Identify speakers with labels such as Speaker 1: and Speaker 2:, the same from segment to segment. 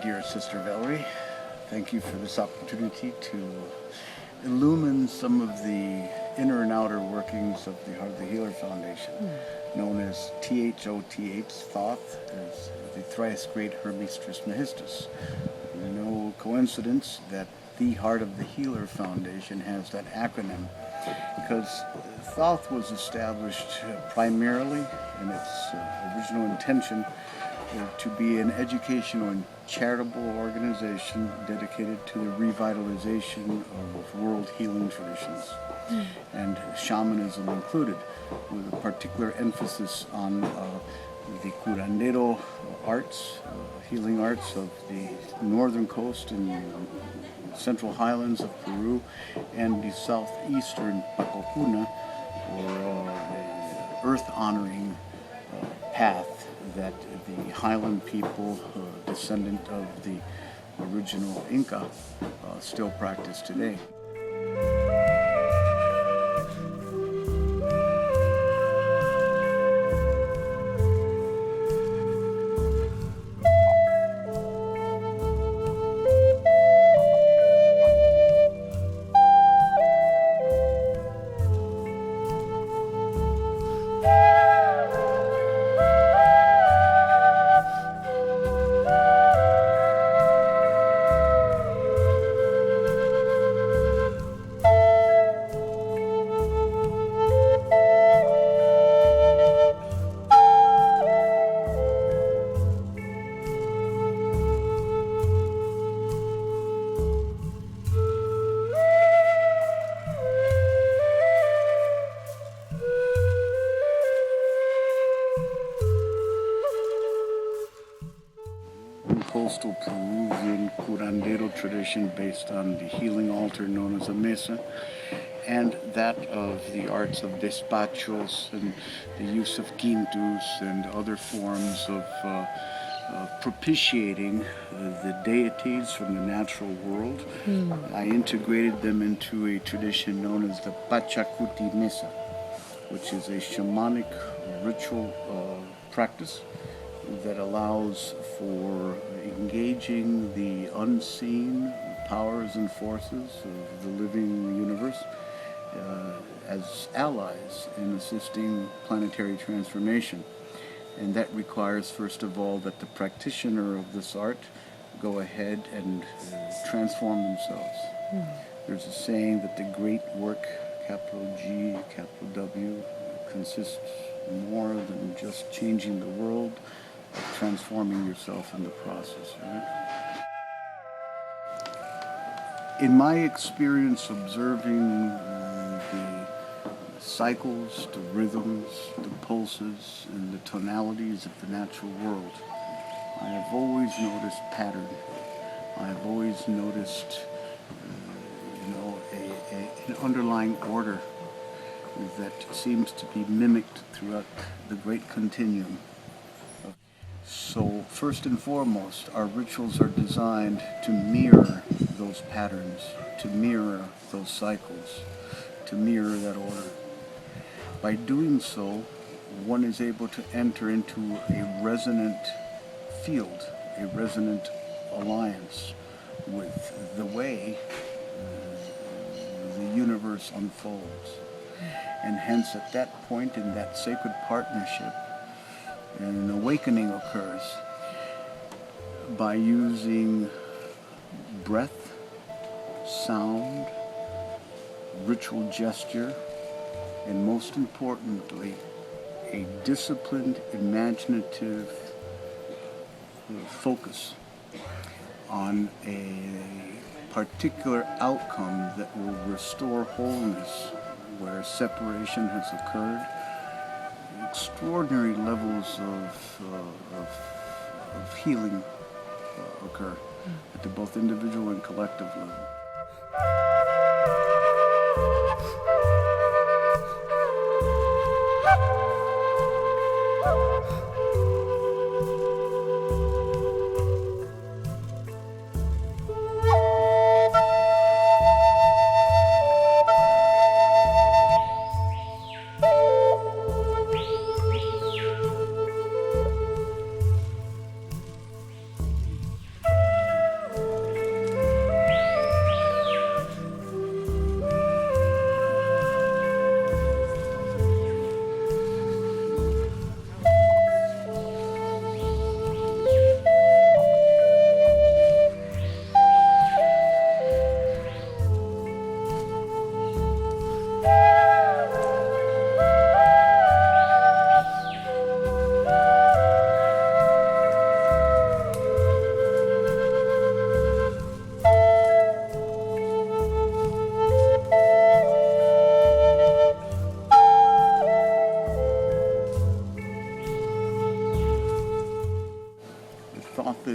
Speaker 1: dear Sister Valerie. Thank you for this opportunity to illumine some of the inner and outer workings of the Heart of the Healer Foundation, known as THOTH, Thoth, as the thrice great Hermes Trismegistus. No coincidence that the Heart of the Healer Foundation has that acronym, because Thoth was established primarily in its original intention to be an educational and charitable organization dedicated to the revitalization of world healing traditions, and shamanism included, with a particular emphasis on the curandero arts, healing arts of the northern coast and central highlands of Peru, and the southeastern Pacocuna, or earth-honoring path that the highland people, descendant of the original Inca, still practice today. Coastal Peruvian curandero tradition based on the healing altar known as a mesa, and that of the arts of despachos and the use of quintus and other forms of propitiating the deities from the natural world. I integrated them into a tradition known as the Pachacuti Mesa, which is a shamanic ritual practice that allows for engaging the unseen powers and forces of the living universe as allies in assisting planetary transformation. And that requires, first of all, that the practitioner of this art go ahead and transform themselves. There's a saying that the great work, capital G, capital W, consists more than just changing the world, of transforming yourself in the process, right? In my experience observing the cycles, the rhythms, the pulses, and the tonalities of the natural world, I have always noticed pattern. I have always noticed, an underlying order that seems to be mimicked throughout the great continuum. So first and foremost, our rituals are designed to mirror those patterns, to mirror those cycles, to mirror that order. By doing so, one is able to enter into a resonant field, a resonant alliance with the way the universe unfolds. And hence at that point in that sacred partnership, an awakening occurs by using breath, sound, ritual gesture, and most importantly, a disciplined, imaginative focus on a particular outcome that will restore wholeness where separation has occurred. Extraordinary levels of healing occur at the both individual and collective level.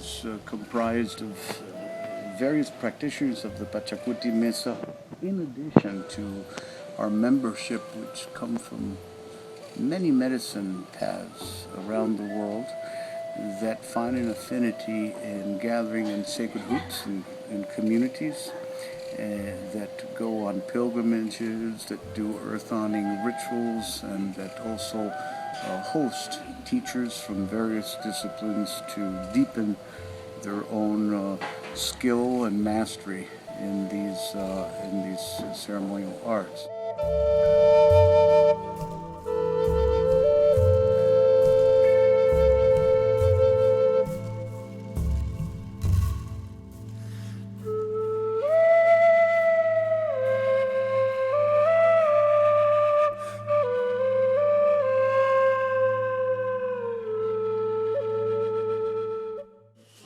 Speaker 1: is comprised of various practitioners of the Pachacuti Mesa, in addition to our membership, which come from many medicine paths around the world that find an affinity in gathering in sacred roots in communities, that go on pilgrimages, that do earth-honoring rituals, and that also host teachers from various disciplines to deepen their own skill and mastery in these ceremonial arts.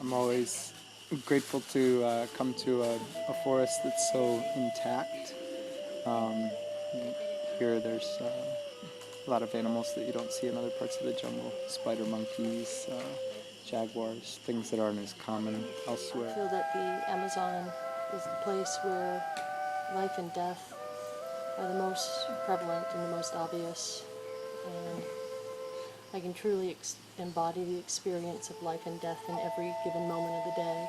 Speaker 2: I'm always grateful to come to a forest that's so intact. Here there's a lot of animals that you don't see in other parts of the jungle. Spider monkeys, jaguars, things that aren't as common elsewhere.
Speaker 3: I feel that the Amazon is the place where life and death are the most prevalent and the most obvious. And I can truly embody the experience of life and death in every given moment of the day.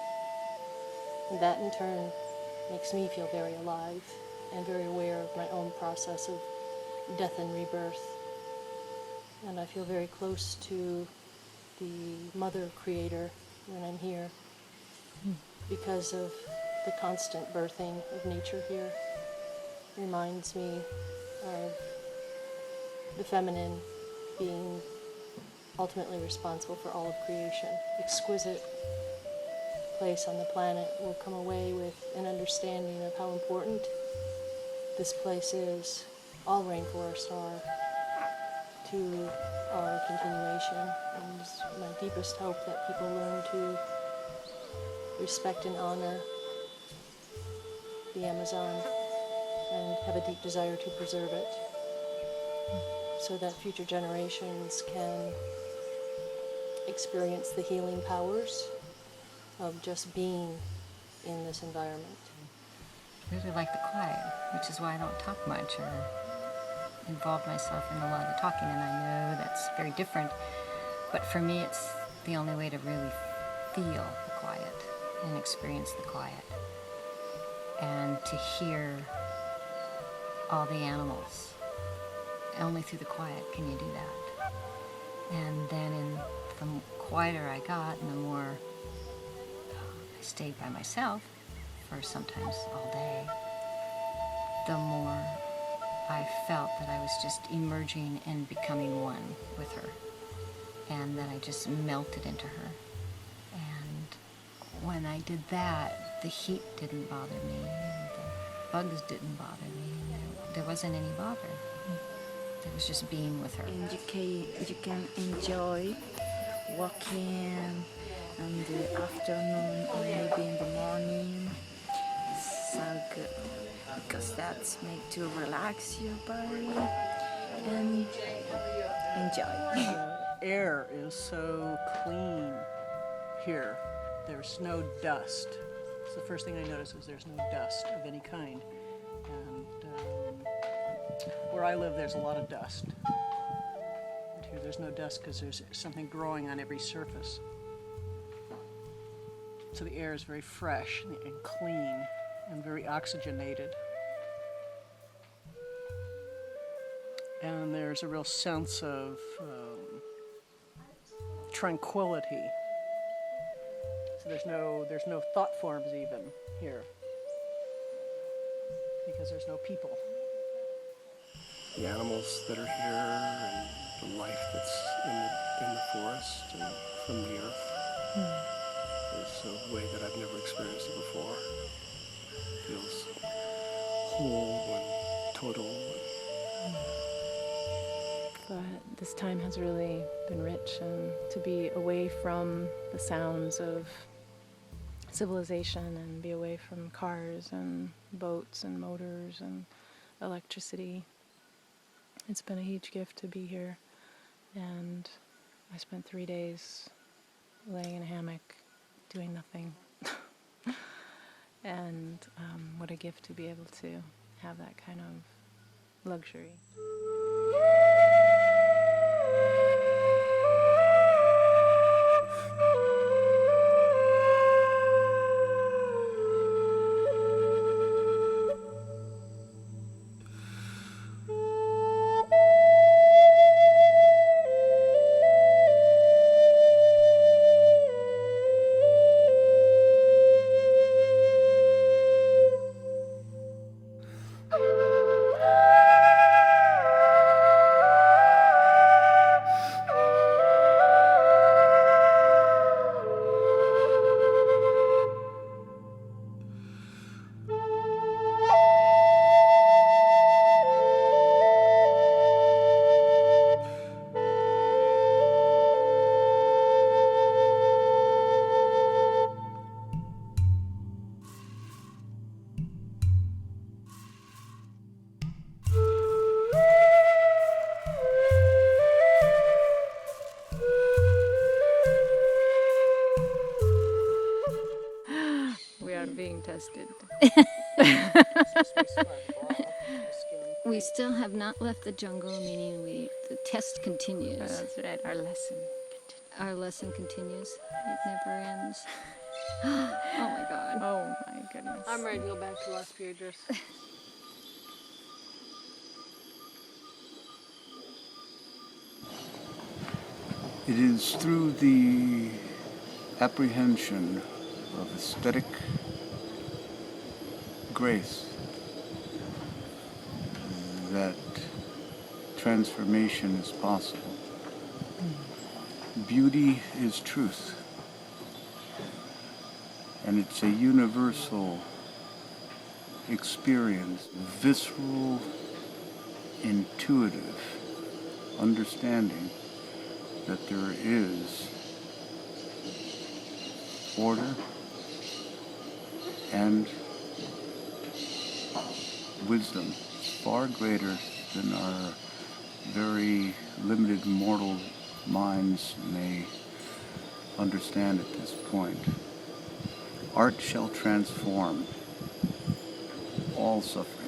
Speaker 3: And that in turn makes me feel very alive and very aware of my own process of death and rebirth. And I feel very close to the mother creator when I'm here because of the constant birthing of nature here. It reminds me of the feminine being ultimately responsible for all of creation. Exquisite place on the planet will come away with an understanding of how important this place is, all rainforests are, to our continuation. And it's my deepest hope that people learn to respect and honor the Amazon and have a deep desire to preserve it so that future generations can experience the healing powers of just being in this environment.
Speaker 4: I really like the quiet, which is why I don't talk much or involve myself in a lot of talking, and I know that's very different, but for me it's the only way to really feel the quiet and experience the quiet, and to hear all the animals. Only through the quiet can you do that. And then the quieter I got and the more I stayed by myself for sometimes all day, the more I felt that I was just emerging and becoming one with her, and that I just melted into her. And when I did that, the heat didn't bother me, and the bugs didn't bother me, and there wasn't any bother. It was just being with her.
Speaker 5: And you can enjoy walking in the afternoon or maybe in the morning. So good, because that's made to relax your body and enjoy.
Speaker 6: The air is so clean here. There's no dust. It's the first thing I noticed is there's no dust of any kind. And where I live, there's a lot of dust. But here, there's no dust because there's something growing on every surface. So the air is very fresh and clean and very oxygenated. And there's a real sense of tranquility. So there's no thought forms even here because there's no people.
Speaker 7: The animals that are here and the life that's in the forest and from the earth is a way that I've never experienced it before. It feels whole and total.
Speaker 8: But this time has really been rich, and to be away from the sounds of civilization and be away from cars and boats and motors and electricity. It's been a huge gift to be here, and I spent 3 days laying in a hammock doing nothing. And what a gift to be able to have that kind of luxury. We are being tested.
Speaker 4: We still have not left the jungle, meaning the test continues.
Speaker 8: That's right, our lesson.
Speaker 4: Our lesson continues. It never ends. Oh my God.
Speaker 8: Oh my goodness.
Speaker 3: I'm ready to go back to Las Piedras.
Speaker 1: It is through the apprehension of aesthetic grace that transformation is possible. Beauty is truth, and it's a universal experience, visceral, intuitive understanding that there is order and wisdom far greater than our very limited mortal minds may understand at this point. Art shall transform all suffering.